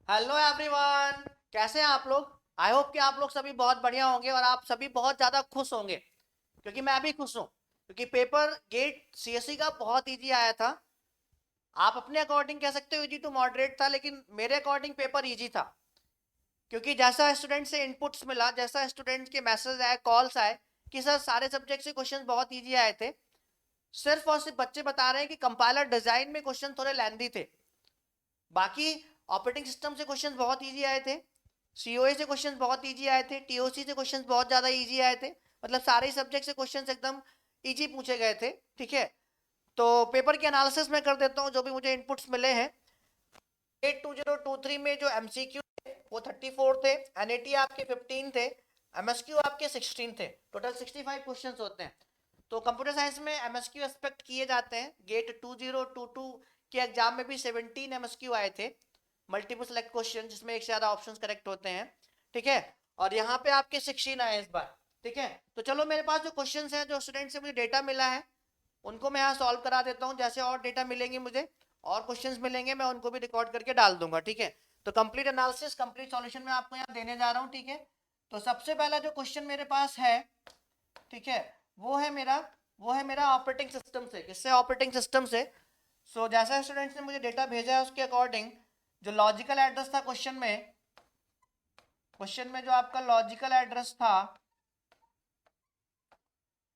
Hello everyone, कैसे हैं आप लोग। आई होप कि आप लोग सभी बहुत बढ़िया होंगे और आप सभी बहुत ज़्यादा खुश होंगे, क्योंकि मैं भी खुश हूँ। क्योंकि पेपर गेट सीएससी का बहुत इजी आया था। आप अपने अकॉर्डिंग कह सकते हो इजी टू मॉडरेट था, लेकिन मेरे अकॉर्डिंग पेपर इजी था। क्योंकि जैसा स्टूडेंट से इनपुट्स मिला, जैसा स्टूडेंट के मैसेज आए, कॉल्स आए कि सर सारे सब्जेक्ट से क्वेश्चन बहुत ईजी आए थे, सिर्फ और सिर्फ बच्चे बता रहे हैं कि कंपाइलर डिजाइन में क्वेश्चन थोड़े लेंदी थे। बाकी ऑपरेटिंग सिस्टम से क्वेश्चन बहुत इजी आए थे, सीओए से क्वेश्चन बहुत इजी आए थे, टीओसी से क्वेश्चन बहुत ज्यादा इजी आए थे। मतलब सारे सब्जेक्ट से क्वेश्चन एकदम इजी पूछे गए थे। ठीक है, तो पेपर की एनालिसिस मैं कर देता हूँ जो भी मुझे इनपुट्स मिले हैं। 82023 में जो एमसीक्यू थे वो 34 थे, एनएटी आपके 15 थे, एमएसक्यू आपके 16 थे। टोटल 65 क्वेश्चंस होते हैं। तो कंप्यूटर साइंस में एमएसक्यू एक्सपेक्ट किए जाते हैं। गेट 2022 के एग्जाम में भी 17 एमएसक्यू आए थे, मल्टीपल सेलेक्ट क्वेश्चन, जिसमें एक से ज्यादा ऑप्शंस करेक्ट होते हैं। ठीक है, और यहाँ पे आपके 16 आए इस बार। ठीक है, तो चलो मेरे पास जो क्वेश्चंस हैं, जो स्टूडेंट से मुझे डेटा मिला है, उनको मैं यहाँ सॉल्व करा देता हूँ। जैसे और डेटा मिलेंगे मुझे और क्वेश्चंस मिलेंगे, मैं उनको भी रिकॉर्ड करके डाल दूंगा। ठीक है, तो कंप्लीट एनालिसिस कंप्लीट सॉल्यूशन में आपको यहाँ देने जा रहा हूँ। ठीक है, तो सबसे पहला जो क्वेश्चन मेरे पास है, ठीक है, वो है मेरा वो है मेरा ऑपरेटिंग सिस्टम से। किससे? ऑपरेटिंग सिस्टम से। सो जैसा स्टूडेंट्स ने मुझे डेटा भेजा है उसके अकॉर्डिंग जो लॉजिकल एड्रेस था क्वेश्चन में जो आपका लॉजिकल एड्रेस था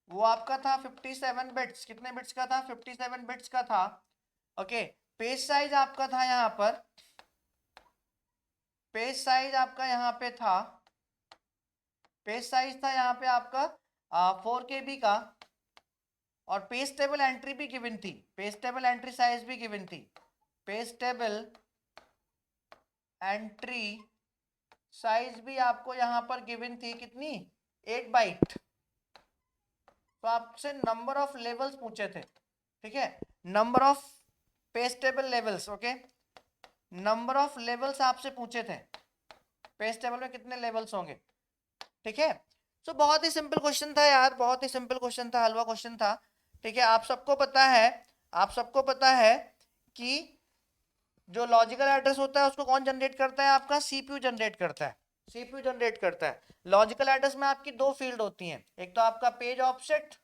वो आपका था 57 बिट्स। कितने बिट्स का था? 57 बिट्स का था। ओके, पेज साइज आपका था यहाँ पर, पेज साइज आपका यहाँ पे था, पेज साइज था यहाँ पे आपका 4 KB का। और पेज टेबल एंट्री भी गिवन थी, पेज टेबल एंट्री साइज भी गिवन थी। पेज टेबल एंट्री साइज भी आपको यहाँ पर गिवन थी, कितनी? 8 बाइट। तो आपसे नंबर ऑफ लेवल्स पूछे थे। ठीक है, number of page table levels. Okay, number of levels आपसे पूछे थे, पेज टेबल में कितने लेवल्स होंगे। ठीक है, तो बहुत ही सिंपल क्वेश्चन था यार, बहुत ही सिंपल क्वेश्चन था, हलवा क्वेश्चन था। ठीक है, आप सबको पता है कि जो लॉजिकल एड्रेस होता है उसको कौन जनरेट करता है? आपका सीपीयू जनरेट करता है। सीपीयू जनरेट करता है। लॉजिकल एड्रेस में आपकी दो फील्ड होती हैं, एक तो आपका पेज ऑफसेट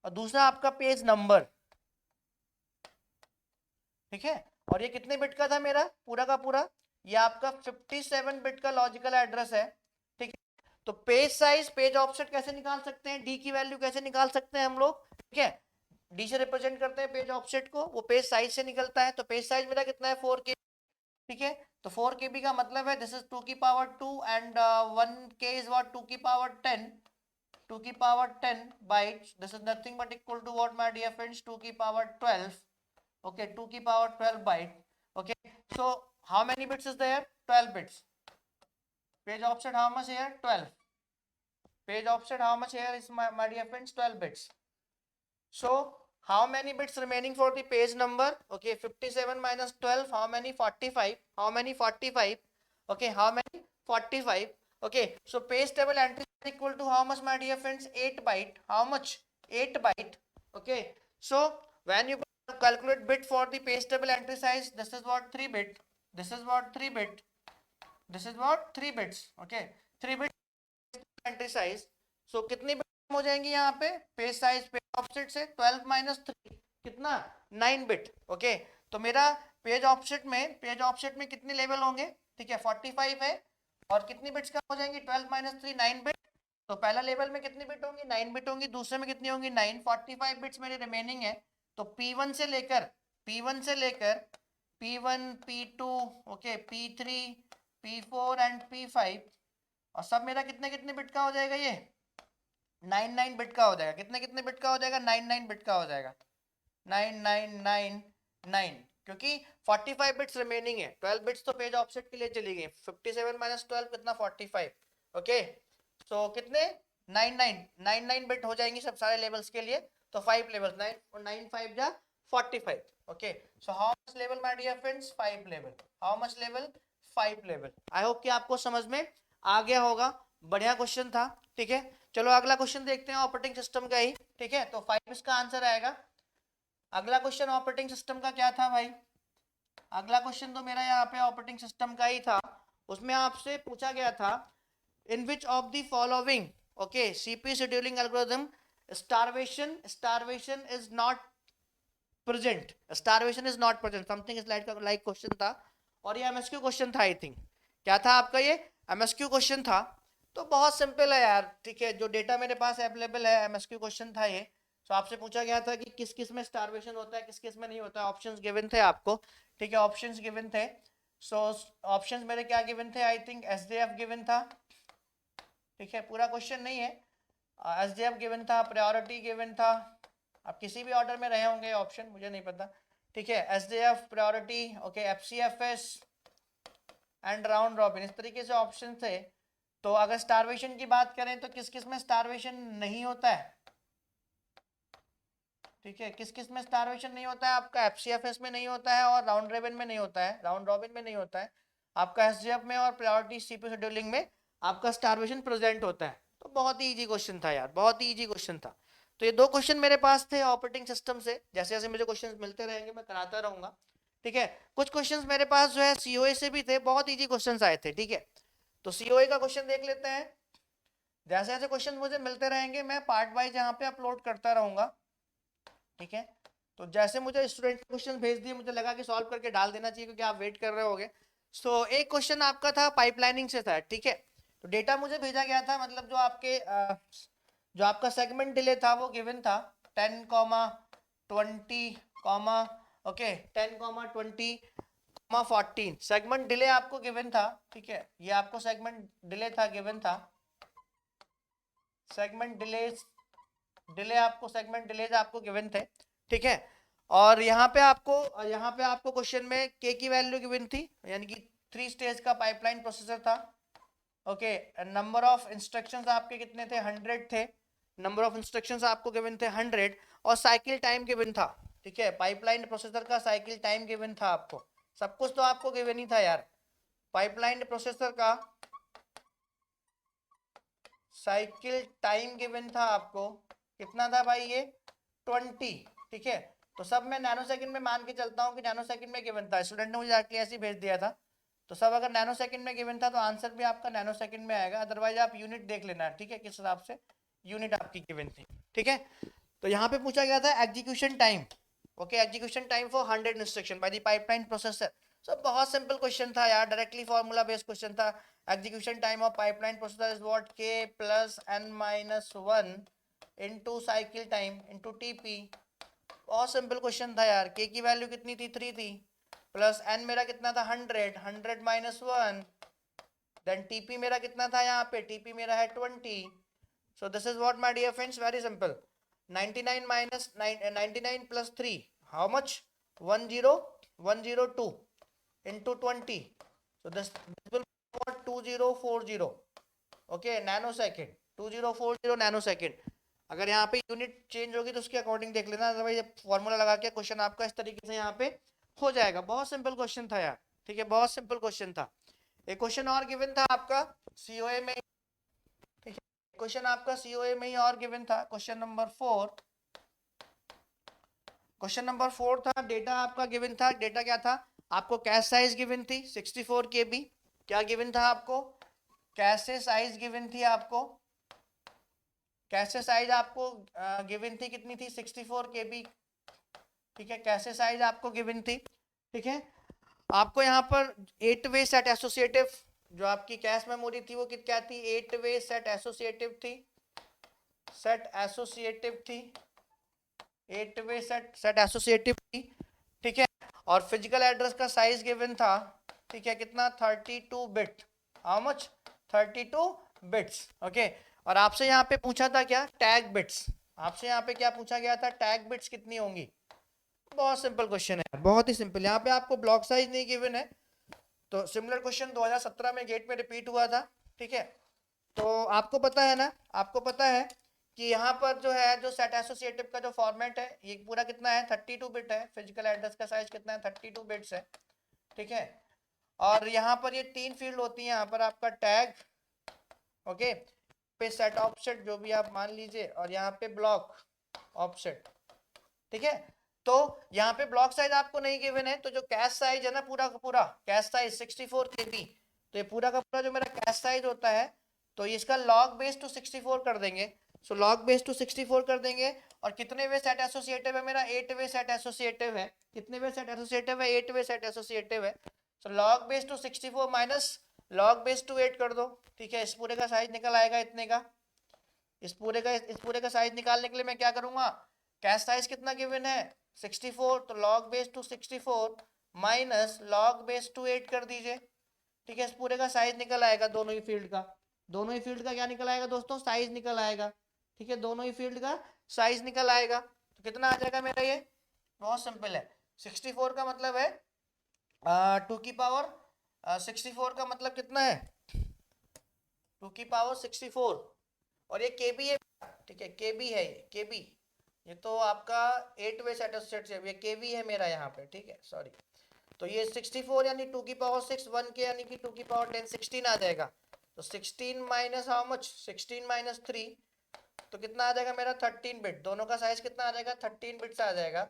और दूसरा आपका पेज नंबर। ठीक है, और ये कितने बिट का था मेरा पूरा का पूरा? ये आपका 57 बिट का लॉजिकल एड्रेस है। ठीक है, तो पेज साइज, पेज ऑफसेट कैसे निकाल सकते हैं, डी की वैल्यू कैसे निकाल सकते हैं हम लोग? ठीक है, डी से रिप्रेजेंट करते हैं पेज ऑफसेट को, वो पेज साइज से निकलता है। तो पेज साइज मेरा कितना है? 4K। ठीक है, तो 4 KB का मतलब है दिस इज 2 की power 2 and 1K is what? 2 की पावर 10। 2 की power 10 bytes, this is nothing but equal to what my dear friends? 2 की पावर 12। okay, 2 की power 12 byte. Okay, so how many bits is there? 12 bits. Page offset how much here? 12. Page offset how much here is my dear friends? 12 bits. So how many bits remaining for the page number? Okay, 57 minus 12, how many? 45. How many? 45. Okay, how many? 45. Okay, so page table entry is equal to how much, my dear friends? 8 byte. How much? 8 byte. Okay, so when you calculate bit for the page table entry size, this is what? 3 bit. This is what? 3 bit. This is what? 3 bits. Okay, 3 bit entry size. So कितनी bit हो जाएंगी यहाँ पे? Page size page offset से 12 - 3 कितना? 9 bit. Okay, तो मेरा page offset में कितने लेवल होंगे? ठीक है, 45 है, और कितनी बिट्स का हो जाएंगी? 12 - 3 9 बिट। तो पहला लेवल में कितनी बिट होंगी? 9 बिट होंगी, दूसरे में कितनी होंगी? 9। 45 बिट्स मेरे रिमेनिंग है। तो P1 से लेकर P1 P2, okay, P3 P4 and P5, और सब मेरा कितने कितने बिट का हो जाएगा? ये 9 9 बिट का हो जाएगा। कितने कितने बिट का हो जाएगा? 9 9 बिट का हो जाएगा। 9999, क्योंकि 45 बिट्स रिमेनिंग है। 12 बिट्स तो पेज ऑफसेट के लिए चली गई। 57 - 12 कितना? 45। ओके, सो कितने? 99 बिट हो जाएंगी सब सारे लेवल्स के लिए। तो 5 लेवल्स, 9 और 9 5 जा 45। Okay, so how much level my dear friends? 5 level. How much level? 5 level. I hope कि आपको समझ में आ गया होगा। बढ़िया क्वेश्चन था। ठीक है, चलो अगला क्वेश्चन देखते हैं ऑपरेटिंग सिस्टम का ही। ठीक है, तो 5 इसका आंसर आएगा। अगला क्वेश्चन ऑपरेटिंग सिस्टम का क्या था भाई? अगला क्वेश्चन तो मेरा यहाँ पे ऑपरेटिंग सिस्टम का ही था, उसमें आपसे पूछा गया था in which of the following, okay, CPU scheduling algorithm starvation is not present, starvation is not present, something is like question था, और ये एमएसक्यू क्वेश्चन था। आई थिंक क्या था आपका, ये एमएसक्यू क्वेश्चन था। तो बहुत सिंपल है यार, ठीक है, जो डेटा मेरे पास अवेलेबल है, एमएसक्यू क्वेश्चन था ये। तो आपसे पूछा गया था कि किस किस में स्टारवेशन होता है, किस किस में नहीं होता है, ऑप्शंस गिवन थे आपको, ठीक है, ऑप्शंस गिवन थे। सो ऑप्शंस मेरे क्या गिवन थे, आई थिंक एसडीएफ गिवन था, ठीक है, पूरा क्वेश्चन नहीं है, एसडीएफ गिवन था, प्रायोरिटी गिवन था, आप किसी भी ऑर्डर में रहे होंगे ऑप्शन, मुझे नहीं पता, ठीक है, SDF, priority, okay, FCFS and round robin, इस तरीके से ऑप्शन थे। तो अगर स्टारवेशन की बात करें तो किस किस में स्टारवेशन नहीं होता है, ठीक है, किस किस में स्टारवेशन नहीं होता है, आपका एफसीएफएस में नहीं होता है और राउंड रॉबिन में नहीं होता है, राउंड रॉबिन में नहीं होता है, आपका एसडीएफ में और प्रायोरिटी सीपीयू शेड्यूलिंग में आपका स्टारवेशन प्रेजेंट होता है। तो बहुत ही इजी क्वेश्चन था यार, बहुत ही इजी क्वेश्चन था। तो ये दो क्वेश्चन मेरे पास थे ऑपरेटिंग सिस्टम से, जैसे जैसे मुझे क्वेश्चन मिलते रहेंगे मैं कराता रहूंगा, ठीक है। कुछ क्वेश्चंस मेरे पास जो है सीओए से भी थे, बहुत इजी क्वेश्चंस आए थे, ठीक है। तो सीओए का क्वेश्चन देख लेते हैं, जैसे जैसे क्वेश्चन मुझे मिलते रहेंगे मैं पार्ट वाइज यहाँ पे अपलोड करता रहूंगा, ठीक है। तो जैसे मुझे स्टूडेंट क्वेश्चन भेज दिए, मुझे लगा कि सॉल्व करके डाल देना चाहिए क्योंकि आप वेट कर रहे होगे। सो एक क्वेश्चन आपका था पाइपलाइनिंग से था, ठीक है। तो डेटा मुझे भेजा गया था, मतलब जो आपके जो आपका सेगमेंट डिले था वो गिवन था 10, 20, ओके, 10, 20, 14 सेगमेंट डिले आपको गिवन था, ठीक है, ये आपको सेगमेंट डिले था गिवन था, सेगमेंट डिले आपको सेगमेंट डिलेज आपको गिवन थे, ठीक है। और यहाँ पे आपको क्वेश्चन में के की वैल्यू गिवन थी, यानी कि 3 स्टेज का पाइपलाइन प्रोसेसर था, ओके। नंबर ऑफ इंस्ट्रक्शंस आपके कितने थे, 100 थे, नंबर ऑफ इंस्ट्रक्शंस आपको गिवन थे 100, और साइकिल टाइम गिवन था, ठीक है, पाइपलाइन प्रोसेसर का साइकिल टाइम गिवन था आपको, सब कुछ तो आपको गिवन ही था यार। पाइपलाइन प्रोसेसर का साइकिल टाइम गिवन था आपको, कितना था भाई ये, 20, ठीक है। तो सब मैं नैनो सेकंड में मान के चलता हूँ कि नैनो सेकंड में गिवन था, स्टूडेंट ने मुझे एक्चुअली ऐसे ही भेज दिया था। तो सब अगर नैनो सेकंड में गिवन था तो आंसर भी आपका नैनो सेकंड में आएगा, अदरवाइज आप यूनिट देख लेना, ठीक है, किस हिसाब से यूनिट आपकी गिवन थी, ठीक है। तो यहाँ पे पूछा गया था execution time, okay, execution time for 100 instruction by the pipeline processor. So बहुत सिंपल क्वेश्चन था यार, डायरेक्टली फॉर्मूला बेस्ड क्वेश्चन था। Execution time of pipeline processor is what, K plus N minus 1 into cycle time into TP. बहुत simple question था यार, के की value कितनी थी, 3 थी, प्लस एन मेरा कितना था, 100, 100 माइनस 1, देन टीपी मेरा कितना था यहाँ पे, टीपी मेरा है 20। So this is what my dear friends, very simple, 99 minus 99 plus 3, how much, 10102 into 20, so this will be what, 2040, okay, nanosecond, 2040 nanosecond। अगर यहाँ पे यूनिट चेंज होगी तो उसके अकॉर्डिंग देख लेना, अदरवाइज फॉर्मूला लगा के क्वेश्चन आपका इस तरीके से यहाँ पे हो जाएगा। बहुत सिंपल क्वेश्चन था यार, ठीक है, बहुत सिंपल क्वेश्चन था। एक क्वेश्चन और गिवन था आपका सीओए में, ठीक है, क्वेश्चन आपका सीओए में ही और गिवन था, क्वेश्चन नंबर 4, क्वेश्चन नंबर 4 था, डेटा आपका गिवन था, डेटा क्या था आपको, कैश साइज गिवन थी 64 KB, क्या गिवन था आपको, कैशे साइज गिवन थी आपको, कैशे साइज आपको गिवन थी कितनी थी, 64 KB, ठीक है, कैशे साइज आपको गिवन थी, ठीक है। आपको यहाँ पर 8 वे सेट एसोसिएटिव, जो आपकी कैश मेमोरी थी वो क्या थी, 8 वे सेट एसोसिएटिव थी, सेट एसोसिएटिव थी, 8 वे सेट एसोसिएटिव थी, ठीक है। और फिजिकल एड्रेस का साइज गिवन था, ठीक है, कितना, 32 bit, how much, 32 bits, okay. और आपसे यहाँ पे पूछा था क्या, टैग बिट्स, आपसे यहाँ पे क्या पूछा गया था, टैग बिट्स कितनी होंगी। बहुत सिंपल क्वेश्चन है, बहुत ही सिंपल, यहाँ पे आपको ब्लॉक साइज नहीं गिवन है। तो सिमिलर क्वेश्चन 2017 में गेट में रिपीट हुआ था, ठीक है। तो आपको पता है ना, आपको पता है कि यहाँ पर जो है, जो सेट एसोसिएटिव का जो फॉर्मेट है, ये पूरा कितना है, 32 बिट है, फिजिकल एड्रेस का साइज कितना है, 32 बिट्स है, ठीक है। और यहाँ पर ये 3 फील्ड होती है, यहाँ पर आपका टैग, ओके, पे सेट ऑफसेट जो भी आप मान लीजिए, और यहाँ पे ब्लॉक ऑफसेट, ठीक है। तो यहाँ पे ब्लॉक साइज आपको नहीं गिवन है, तो जो कैश साइज है ना पूरा का पूरा कैश साइज 64 KB, तो ये पूरा का पूरा जो मेरा कैश साइज होता है तो इसका लॉग बेस टू 64 कर देंगे। सो लॉग बेस टू 64 कर देंगे। और कितने वे सेट एसोसिएटिव है मेरा? 8 वे सेट एसोसिएटिव है। कितने वे सेट एसोसिएटिव है? 8 वे सेट एसोसिएटिव है। So log base two 64 minus log base two 8 कर दो। ठीक है, इस पूरे का साइज निकल आएगा इतने का। इस पूरे का साइज निकालने के लिए मैं क्या करूंगा? कैश साइज कितना गिवन है? 64, तो log base two 64 minus log base two 8 कर दीजिए। ठीक है, इस पूरे का साइज निकल आएगा दोनों ही फील्ड का। दोनों ही फील्ड का क्या निकल आएगा दोस्तों? साइज निकल आएगा। ठीक है, दोनों ही फील्ड का साइज निकल आएगा। तो कितना आ जाएगा मेरा? ये बहुत सिंपल है। 64 का मतलब है 2 की पावर 64 का मतलब कितना है? 2 की पावर 64। और ये केबी है। ठीक है, केबी है ये, केबी। ये तो आपका 8 वे सेट है, ये केबी है मेरा यहाँ पे। ठीक है, सॉरी। तो ये 64 यानी 2 की पावर 6, 1 के यानी कि 2 की पावर 10, 16 आ जाएगा। तो 16 माइनस हाउ मच? 16 माइनस 3, तो कितना आ जाएगा मेरा? 13 बिट। दोनों का साइज कितना आ जाएगा? 13 बिट्स आ जाएगा।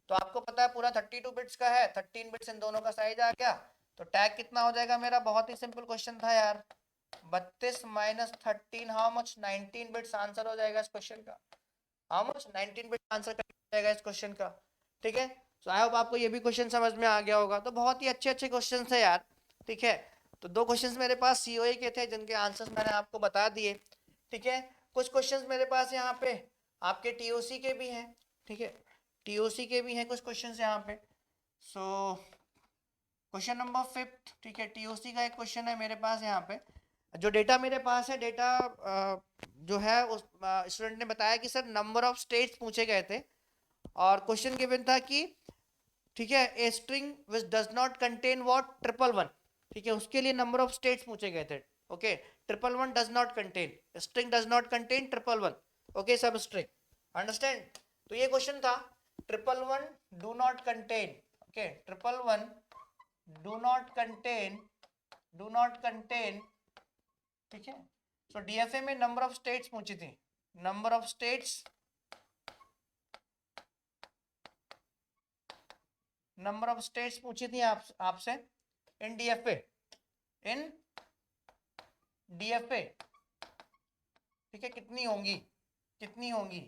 तो आपको पता है पूरा 32 बिट्स का है, 13 बिट्स इन दोनों का साइज आ गया। तो टैग कितना हो जाएगा मेरा? बहुत ही सिंपल क्वेश्चन था यार। 32 minus 13 how much? 19 bits answer हो जाएगा इस क्वेश्चन का। How much? 19 बिट्स आंसर कर जाएगा इस क्वेश्चन का। ठीक है, सो आई होप आपको ये भी क्वेश्चन समझ में आ गया होगा। तो बहुत ही अच्छे अच्छे क्वेश्चन है यार। ठीक है, तो 2 क्वेश्चंस मेरे पास सीओए के थे जिनके आंसर्स मैंने आपको बता दिए। ठीक है, कुछ क्वेश्चंस मेरे पास यहाँ पे आपके टीओसी के भी हैं। ठीक है, टीओसी के भी हैं कुछ क्वेश्चंस यहाँ पे। सो क्वेश्चन नंबर 5, ठीक है, टीओसी का एक क्वेश्चन है मेरे पास यहाँ पे। जो डेटा मेरे पास है, डेटा जो है उस स्टूडेंट ने बताया कि सर नंबर ऑफ स्टेट्स पूछे गए थे और क्वेश्चन गिवन था कि ठीक है a string which does not contain what? 111। ठीक है, उसके लिए नंबर ऑफ स्टेट्स पूछे गए थे। Okay, 111 does not contain, string does not contain 111। Okay, सब स्ट्रिंग अंडरस्टैंड। तो ये क्वेश्चन था 111 do not contain. Okay, 111 do not contain, do not contain. ठीक है, सो डीएफए में नंबर ऑफ स्टेट्स पूछी थी। Number of states, number of states पूछी थी आपसे इन डीएफए, इन डीएफए। ठीक है, कितनी होंगी? कितनी होंगी?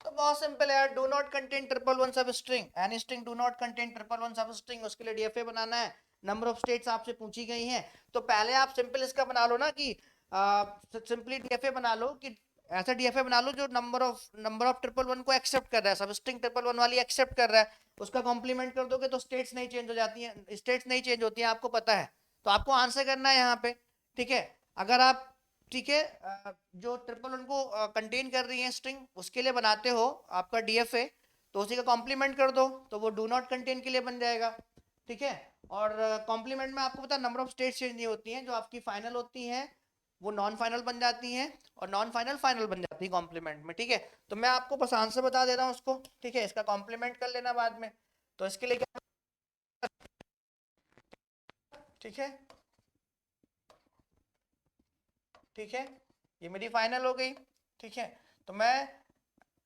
तो बहुत सिंपल है यार। डू नॉट कंटेन 111 सब string, any string do not contain 111 सब स्ट्रिंग, उसके लिए डीएफए बनाना है। नंबर ऑफ स्टेट्स आपसे पूछी गई हैं, तो पहले आप सिंपल इसका बना लो ना कि सिंपली डीएफए बना लो कि ऐसा डीएफए बना लो जो नंबर ऑफ 111 को एक्सेप्ट कर रहा है, सब स्ट्रिंग 111 वाली एक्सेप्ट कर रहा है। उसका कॉम्प्लीमेंट कर दोगे तो स्टेट्स नहीं चेंज हो जाती हैं, स्टेट्स नहीं चेंज होती हैं, आपको पता है। तो आपको आंसर करना है यहाँ पे। ठीक है, अगर आप ठीक है जो 111 को कंटेन कर रही है स्ट्रिंग, उसके लिए बनाते हो आपका डीएफए, तो उसी का कॉम्प्लीमेंट कर दो तो वो डू नॉट कंटेन के लिए बन जाएगा। ठीक है, और कॉम्प्लीमेंट में आपको पता है नंबर ऑफ स्टेट्स चेंज नहीं होती हैं, जो आपकी फाइनल होती हैं वो नॉन फाइनल बन जाती हैं और नॉन फाइनल फाइनल बन जाती है कॉम्प्लीमेंट में। ठीक है, तो मैं आपको बस आंसर बता दे रहा हूँ उसको। ठीक है, इसका कॉम्प्लीमेंट कर लेना बाद में। तो इसके लिए क्या? ठीक है, ठीक है, ये मेरी फाइनल हो गई। ठीक है, तो मैं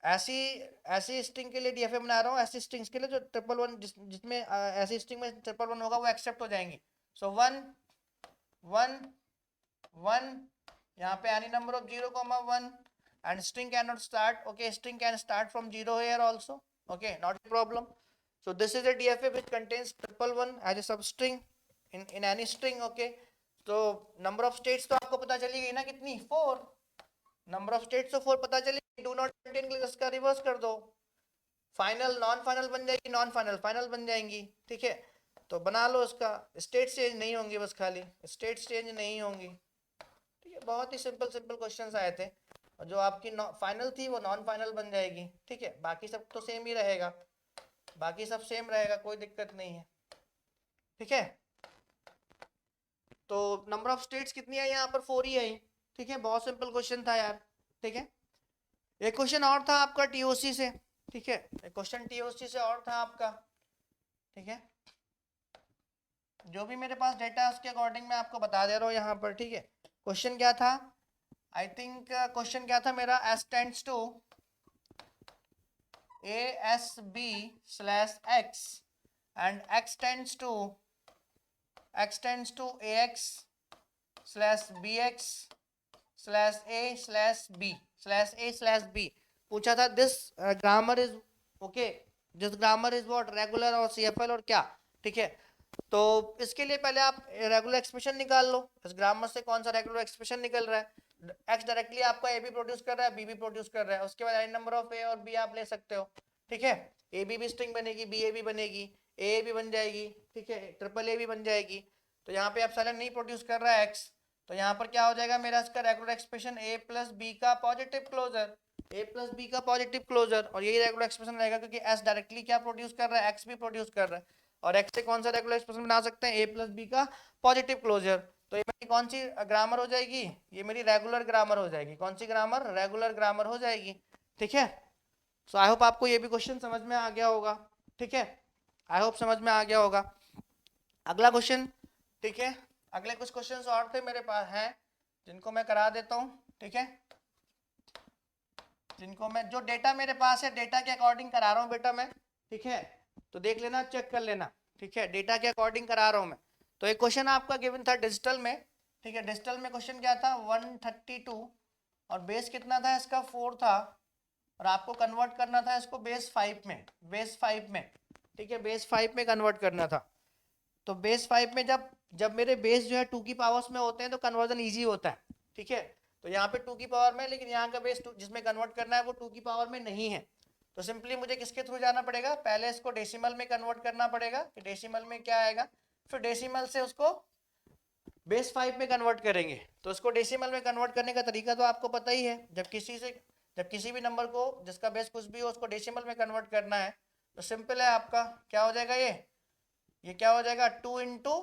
ऐसी ऐसी स्ट्रिंग के लिए डीएफए बना रहा हूँ, ऐसी स्ट्रिंग्स के लिए जो 111 जिसमें ऐसी स्ट्रिंग में 111 होगा वो एक्सेप्ट हो जाएंगी। सो 1 1 1, यहाँ पे any number of 0, 1 and string cannot start. Okay, string can start from 0 here also. Okay, not a problem. So this is a DFA which contains 111 as a substring in any string. Okay, तो number of states तो आपको पता चली गई ना कितनी? 4। Number of states तो 4 पता चली। डू नॉट कंटेन के लिए इसका रिवर्स कर दो, फाइनल नॉन फाइनल बन जाएगी, नॉन फाइनल फाइनल बन जाएंगी। ठीक है, तो बना लो इसका। स्टेट चेंज नहीं होंगी, बस खाली स्टेट चेंज नहीं होंगी। ठीक है, बहुत ही सिंपल सिंपल क्वेश्चंस आए थे। और जो आपकी फाइनल थी वो नॉन फाइनल बन जाएगी। ठीक है, बाकी सब तो सेम ही रहेगा, बाकी सब सेम रहेगा, कोई दिक्कत नहीं है। ठीक है, तो नंबर ऑफ स्टेट्स कितनी है यहाँ पर? 4 ही आई। ठीक है, बहुत सिंपल क्वेश्चन था यार। ठीक है, एक क्वेश्चन और था आपका टीओसी से। ठीक है, एक क्वेश्चन टीओसी से और था आपका। ठीक है, जो भी मेरे पास डेटा है उसके अकॉर्डिंग मैं आपको बता दे रहा हूँ यहाँ पर। ठीक है, क्वेश्चन क्या था? आई थिंक क्वेश्चन क्या था मेरा? S tends to A S B slash X and X tends to A X slash B X slash A slash B पूछा था। This grammar is okay, this grammar is what regular और CFL और क्या, ठीक है। तो इसके लिए पहले आप रेगुलर एक्सप्रेशन निकाल लो, इस ग्रामर से कौन सा रेगुलर एक्सप्रेशन निकल रहा है। एक्स डायरेक्टली आपका ए भी प्रोड्यूस कर रहा है, बी भी प्रोड्यूस कर रहा है, उसके बाद एन नंबर ऑफ ए और बी आप ले सकते हो, ठीक है। ए बी स्ट्रिंग बनेगी, बी ए भी बनेगी, ए भी बन जाएगी, ठीक है, ट्रिपल ए भी बन जाएगी। तो यहाँ पे एप्सिलॉन नहीं प्रोड्यूस कर रहा है एक्स, तो यहाँ पर क्या हो जाएगा मेरा इसका regular expression a plus B का पॉजिटिव क्लोजर, ए प्लस बी का पॉजिटिव क्लोजर, और यही रेगुलर एक्सप्रेशन रहेगा क्योंकि एस डायरेक्टली क्या प्रोड्यूस कर रहा है, एक्स भी प्रोड्यूस कर रहा है, और एक्स से कौन सा रेगुलर एक्सप्रेशन बना सकते हैं, ए प्लस बी का पॉजिटिव क्लोजर। तो ये मेरी कौन सी ग्रामर हो जाएगी, ये मेरी रेगुलर ग्रामर हो जाएगी। कौन सी ग्रामर, रेगुलर ग्रामर हो जाएगी, ठीक है। सो आई होप आपको ये भी क्वेश्चन समझ में आ गया होगा, ठीक है, आई होप समझ में आ गया होगा। अगला क्वेश्चन, ठीक है, अगले कुछ क्वेश्चंस और थे मेरे पास हैं जिनको मैं करा देता हूं, ठीक है, जिनको मैं, जो डेटा मेरे पास है डेटा के अकॉर्डिंग करा रहा हूं बेटा मैं, ठीक है, तो देख लेना, चेक कर लेना, ठीक है, डेटा के अकॉर्डिंग करा रहा हूं मैं। तो एक क्वेश्चन आपका गिवन था डिजिटल में, ठीक है, डिजिटल में क्वेश्चन क्या था 132 और बेस कितना था इसका 4 था, और आपको कन्वर्ट करना था इसको बेस 5 में, बेस 5 में, ठीक है, बेस 5 में कन्वर्ट करना था। तो बेस 5 में जब जब मेरे बेस जो है 2 की पावर्स में होते हैं तो कन्वर्जन ईजी होता है, ठीक है। तो यहाँ पे 2 की पावर में, लेकिन यहाँ का बेस जिसमें कन्वर्ट करना है वो 2 की पावर में नहीं है, तो सिंपली मुझे किसके थ्रू जाना पड़ेगा, पहले इसको डेसिमल में कन्वर्ट करना पड़ेगा कि डेसिमल में क्या आएगा, फिर डेसिमल से उसको बेस 5 में कन्वर्ट करेंगे। तो उसको डेसिमल में कन्वर्ट करने का तरीका तो आपको पता ही है, जब किसी भी नंबर को जिसका बेस कुछ भी हो उसको डेसिमल में कन्वर्ट करना है तो सिंपल है, आपका क्या हो जाएगा, ये क्या हो जाएगा 2 into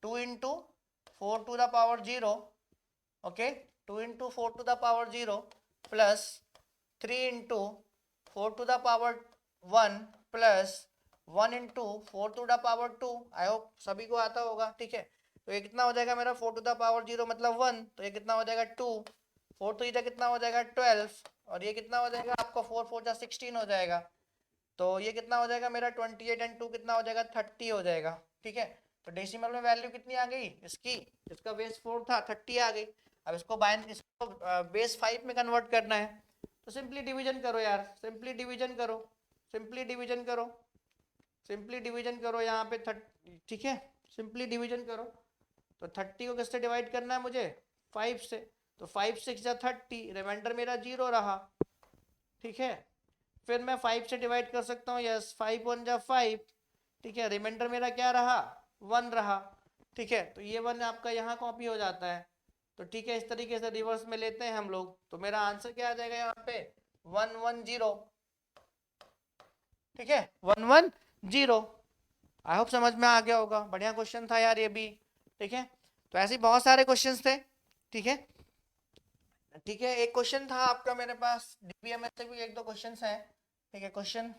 4 to the power 0, okay, 2 into 4 to the power 0 plus 3 into 4 to the power 1 plus 1 into 4 to the power 2। I hope सभी को आता होगा, ठीक है। तो ये कितना हो जाएगा मेरा 4 टू द पावर 0 मतलब 1, तो ये कितना हो जाएगा 2, 4 तो इधर कितना हो जाएगा 12, और ये कितना हो जाएगा आपका 4 4 जा 16 हो जाएगा, तो ये कितना हो जाएगा मेरा 28 एंड 2 कितना हो जाएगा 30 हो जाएगा, ठीक है। तो डेसिमल में वैल्यू कितनी आ गई इसकी, इसका बेस 4 था 30 आ गई। अब इसको बेस 5 में कन्वर्ट करना है, तो सिंपली डिवीजन करो यार, सिंपली डिवीजन करो, सिंपली डिवीजन करो, सिंपली डिवीजन करो यहाँ पे 30, ठीक है, सिंपली डिवीजन करो। तो 30 को किससे डिवाइड करना है मुझे, 5 से, तो 5 6 जा 30, रिमाइंडर मेरा 0 रहा, ठीक है। फिर मैं 5 से डिवाइड कर सकता हूँ, यस 5 1 जा 5, ठीक है, रिमाइंडर मेरा क्या रहा 1 रहा, ठीक है। तो ये 1 आपका यहाँ कॉपी हो जाता है, तो ठीक है, इस तरीके से रिवर्स में लेते हैं हम लोग, तो मेरा आंसर क्या आ जाएगा यहाँ पे 110, ठीक है, 110। आई होप समझ में आ गया होगा, बढ़िया क्वेश्चन था यार ये भी, ठीक है। तो ऐसे बहुत सारे क्वेश्चन थे, ठीक है, ठीक है। एक क्वेश्चन था आपका मेरे पास डीबीएमएस से भी एक दो क्वेश्चन हैं, ठीक है, क्वेश्चन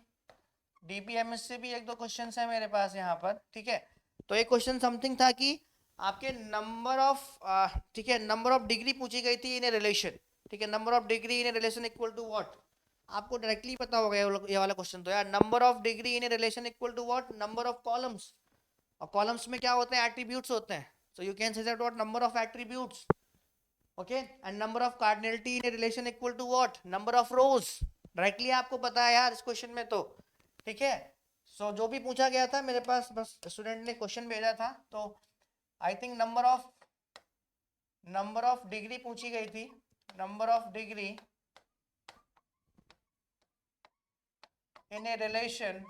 डीबीएमएस से भी एक दो क्वेश्चन है मेरे पास यहाँ पर, ठीक है। तो एक क्वेश्चन समथिंग था कि आपके नंबर ऑफ, ठीक है, नंबर ऑफ डिग्री पूछी गई थी इन ए रिलेशन, ठीक है, number of degree in a relation equal to what, आपको डायरेक्टली पता होगा ये वाला क्वेश्चन तो यार, number of degree in a relation equal to what, number of columns, और कॉलम्स में क्या होते हैं, एट्रीब्यूट्स होते हैं, so you can say that what number of attributes, okay, and number of cardinality in a relation equal to what, number of rows, directly आपको पता है यार इस क्वेश्चन में तो, ठीक है। सो जो भी पूछा गया था मेरे पास, बस स्टूडेंट ने क्वेश्चन भेजा था, तो I think number of degree पूछी गई थी, number of degree in a relation,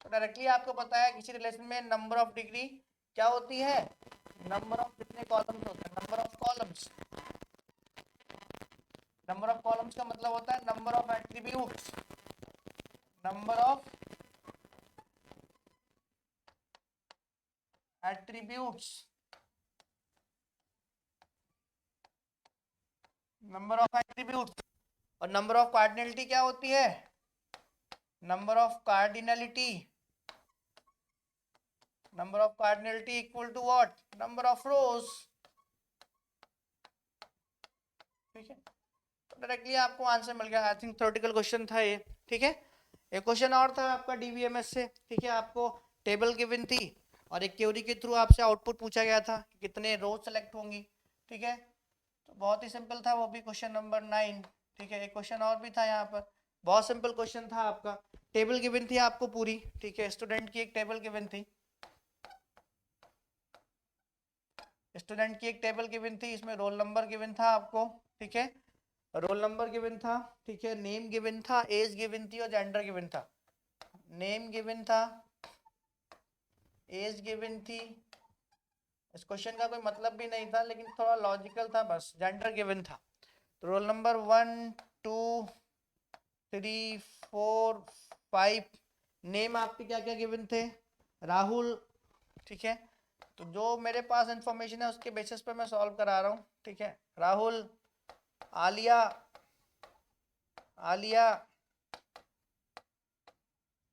तो डायरेक्टली आपको पता है किसी रिलेशन में नंबर ऑफ डिग्री क्या होती है, नंबर ऑफ कितने कॉलम्स होते हैं, number of columns, number of columns का मतलब होता है number of attributes, number of attributes, number of attributes, और नंबर ऑफ कार्डिनलिटी क्या होती है, number of cardinality, number of cardinality equal to what, number of rows, ठीक है। तो डायरेक्टली आपको आंसर मिल गया, आई थिंक थ्योरेटिकल क्वेश्चन था ये, ठीक है। एक क्वेश्चन और था आपका डीबीएमएस से, ठीक है, आपको टेबल गिवन थी और एक क्वेरी के थ्रू आपसे आउटपुट पूछा गया था कि कितने रोज सेलेक्ट होंगी, ठीक है। तो बहुत ही सिंपल था वो भी, क्वेश्चन नंबर 9, ठीक है। एक क्वेश्चन और भी था यहाँ पर, बहुत सिंपल क्वेश्चन था आपका, टेबल गिवन थी आपको पूरी, ठीक है, स्टूडेंट की एक टेबल गिवन थी, स्टूडेंट की एक टेबल गिवन थी, इसमें रोल नंबर गिवन था आपको, ठीक है, रोल नंबर गिवन था, ठीक है, नेम गिवन था, एज गिवन थी और जेंडर गिवन था। नेम गिवन था, एज गिवन थी, इस क्वेश्चन का कोई मतलब भी नहीं था लेकिन थोड़ा लॉजिकल था बस, जेंडर गिवन था। तो रोल नंबर 1 2 3 4 5, नेम आपके क्या क्या गिवन थे, राहुल, ठीक है। तो जो मेरे पास इंफॉर्मेशन है उसके बेसिस पे मैं सॉल्व करा रहा हूँ, ठीक है। Rahul, Alia, Alia,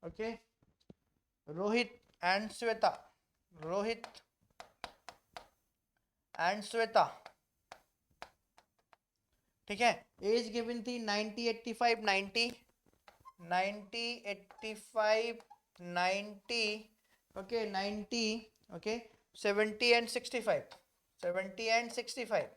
okay, Rohit and Shweta, Rohit and Shweta, ठीक है। एज गिवन थी 90 85 90, 90 85 90, ओके, 90, ओके, 70 एंड 65, 70 एंड 65।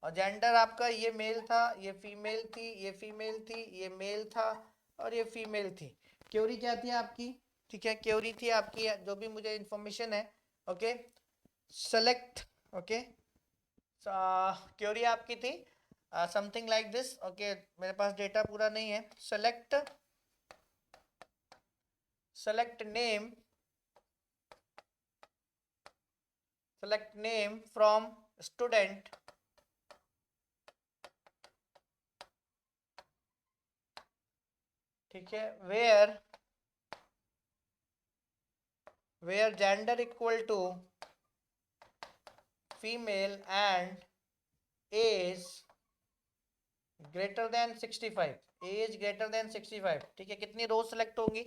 और जेंडर आपका ये मेल था, ये फीमेल थी, ये फीमेल थी, ये मेल था और ये फीमेल थी। क्योरी क्या थी आपकी, ठीक है, क्योरी थी आपकी जो भी मुझे इंफॉर्मेशन है, ओके, सेलेक्ट, ओके, क्योरी आपकी थी समथिंग लाइक दिस, ओके, मेरे पास डेटा पूरा नहीं है। Select, select name, select name from student, ठीक है, where gender equal to female and age greater than 65, age greater than 65, ठीक है। कितनी रोज सेलेक्ट होंगी,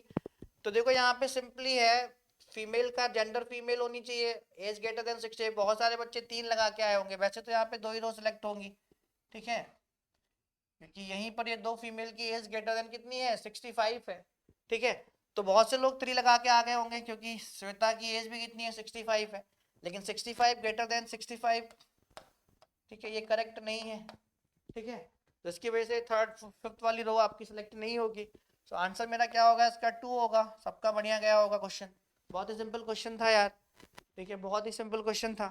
तो देखो यहाँ पे सिंपली है, फीमेल का जेंडर फीमेल होनी चाहिए, एज ग्रेटर देन 60, बहुत सारे बच्चे 3 लगा के आए होंगे, वैसे तो यहाँ पे 2 ही रोज सेलेक्ट होंगी, ठीक है, क्योंकि यहीं पर ये 2 फीमेल की एज ग्रेटर देन कितनी है 65 है, ठीक है। तो बहुत से लोग 3 लगा के आ गए होंगे क्योंकि श्वेता की एज भी कितनी है 65 है, लेकिन 65 ग्रेटर देन 65, ठीक है, ये करेक्ट नहीं है, ठीक है। तो इसकी वजह से थर्ड फिफ्थ वाली रो आपकी सिलेक्ट नहीं होगी। तो आंसर मेरा क्या होगा, इसका 2 होगा, सबका बढ़िया गया होगा क्वेश्चन। बहुत ही सिंपल क्वेश्चन था यार, ठीक है, बहुत ही सिंपल क्वेश्चन था,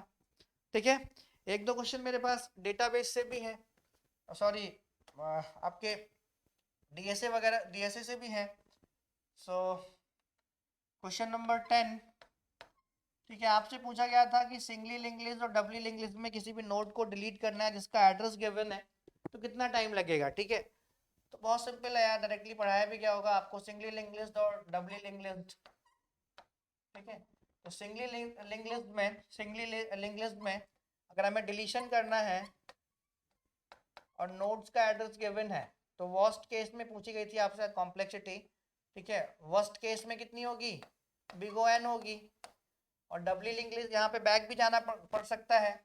ठीक है। एक दो क्वेश्चन मेरे पास डेटाबेस से भी है, सॉरी आपके डीएसए वगैरह, डीएसए से भी है। सो क्वेश्चन नंबर 10, ठीक है, आपसे पूछा गया था कि सिंगली लिंक लिस्ट और डबली लिंक लिस्ट में किसी भी नोड को डिलीट करना है जिसका एड्रेस गिवन है, तो कितना टाइम लगेगा, ठीक है। तो बहुत सिंपल है यार, डायरेक्टली पढ़ाया भी क्या होगा आपको, सिंगली लिंक लिस्ट और डबली लिंक लिस्ट, ठीक है। तो सिंगली लिंक लिस्ट में, सिंगली लिंक लिस्ट में अगर हमें डिलीशन करना है और नोड्स का एड्रेस गिवन है, तो वर्स्ट केस में पूछी गई थी आपसे कॉम्प्लेक्सिटी, ठीक है, वर्स्ट केस में कितनी होगी, बिग ओ एन होगी। और डबली लिंक लिस्ट यहाँ पे बैक भी जाना पड़ सकता है,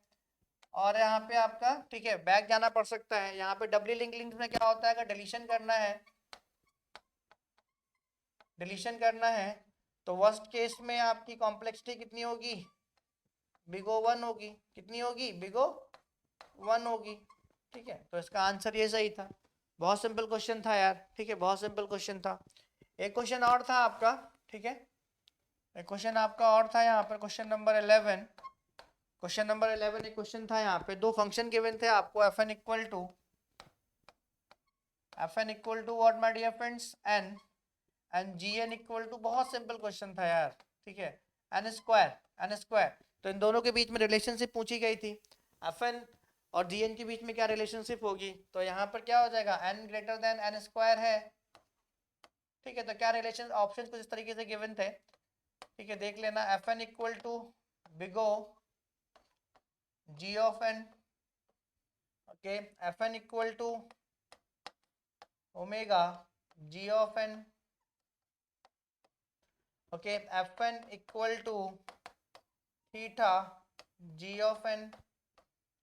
और यहाँ पे आपका, ठीक है, बैक जाना पड़ सकता है। यहाँ पे डबली लिंक लिस्ट में क्या होता है, अगर डिलीशन करना है, डिलीशन करना है, तो वर्स्ट केस में आपकी कॉम्प्लेक्सिटी कितनी होगी, बिगो 1 होगी, कितनी होगी, बिगो 1 होगी, ठीक है। तो इसका आंसर ये सही था, बहुत सिंपल क्वेश्चन था यार, ठीक है, बहुत सिंपल क्वेश्चन था। एक क्वेश्चन और था आपका, ठीक है, एक क्वेश्चन आपका और था यहाँ पर, क्वेश्चन नंबर 11, क्वेश्चन नंबर 11 एक क्वेश्चन था यहाँ पे, दो फंक्शन गिवन थे आपको, fn equal to what my dear friends, n and gn equal to, बहुत सिंपल क्वेश्चन था यार, ठीक है, एन स्क्वायर, एन स्क्वायर। तो इन दोनों के बीच में रिलेशनशिप पूछी गई थी, fn और gn के बीच में क्या रिलेशनशिप होगी, तो यहाँ पर क्या हो जाएगा, n greater than N square है, ठीक है। तो क्या रिलेशन, ऑप्शन कुछ इस तरीके से गिवन थे, ठीक है, देख लेना, fn equal to big O g of n, okay, fn equal to omega g of n, okay, fn equal to theta g of n,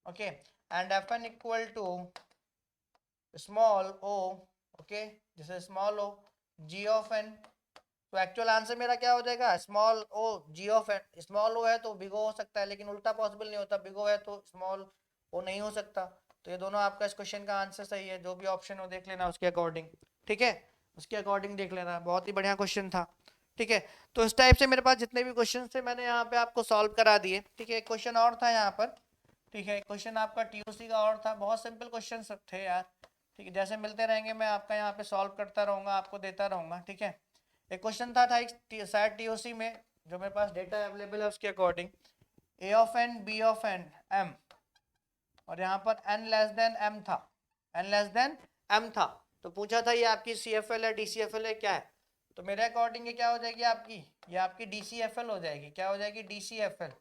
okay, and fn equal to small o, okay, this is small o, G of N. तो actual answer मेरा क्या हो जाएगा, small O G of N. Small O है तो big ओ हो सकता है, लेकिन उल्टा पॉसिबल नहीं होता, बिग ओ है तो स्मॉल ओ नहीं हो सकता। तो ये दोनों आपका इस क्वेश्चन का आंसर सही है, जो भी ऑप्शन हो देख लेना उसके अकॉर्डिंग, ठीक है, उसके अकॉर्डिंग देख लेना। बहुत ही बढ़िया क्वेश्चन था, ठीक है। तो इस टाइप से मेरे पास जितने भी क्वेश्चन थे मैंने यहाँ पे आपको सॉल्व करा दिए, ठीक है। क्वेश्चन और था यहाँ पर, ठीक है, क्वेश्चन आपका टीओसी का और था, बहुत सिंपल क्वेश्चन सब थे यार, ठीक है। जैसे मिलते रहेंगे मैं आपका यहाँ पे सॉल्व करता रहूँगा, आपको देता रहूँगा, ठीक है। एक क्वेश्चन था एक शायद टीओसी में, जो मेरे पास डेटा अवेलेबल है उसके according, A of N B of N M, और यहाँ पर एन लेस देन एम था, एन लेस देन एम था। तो पूछा था ये आपकी सी एफ एल है, डी सी एफ एल है, क्या है। तो मेरे अकॉर्डिंग ये क्या हो जाएगी आपकी, ये आपकी डी सी एफ एल हो जाएगी। क्या हो जाएगी, डी सी एफ एल,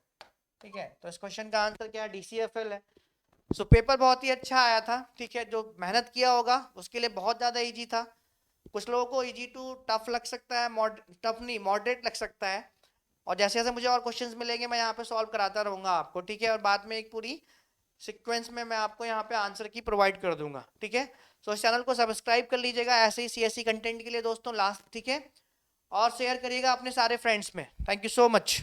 ठीक है। तो इस क्वेश्चन का आंसर क्या है, डी सी एफ एल है। सो पेपर बहुत ही अच्छा आया था, ठीक है। जो मेहनत किया होगा उसके लिए बहुत ज़्यादा इजी था। कुछ लोगों को इजी टू टफ लग सकता है, टफ नहीं मॉडरेट लग सकता है। और जैसे जैसे मुझे और क्वेश्चंस मिलेंगे मैं यहाँ पे सॉल्व कराता रहूँगा आपको, ठीक है। और बाद में एक पूरी सीक्वेंस में मैं आपको यहाँ पे आंसर की प्रोवाइड कर दूंगा, ठीक है। सो इस चैनल को सब्सक्राइब कर लीजिएगा ऐसे ही सीएससी कंटेंट के लिए दोस्तों, लास्ट, ठीक है। और शेयर करिएगा अपने सारे फ्रेंड्स में। Thank you so much.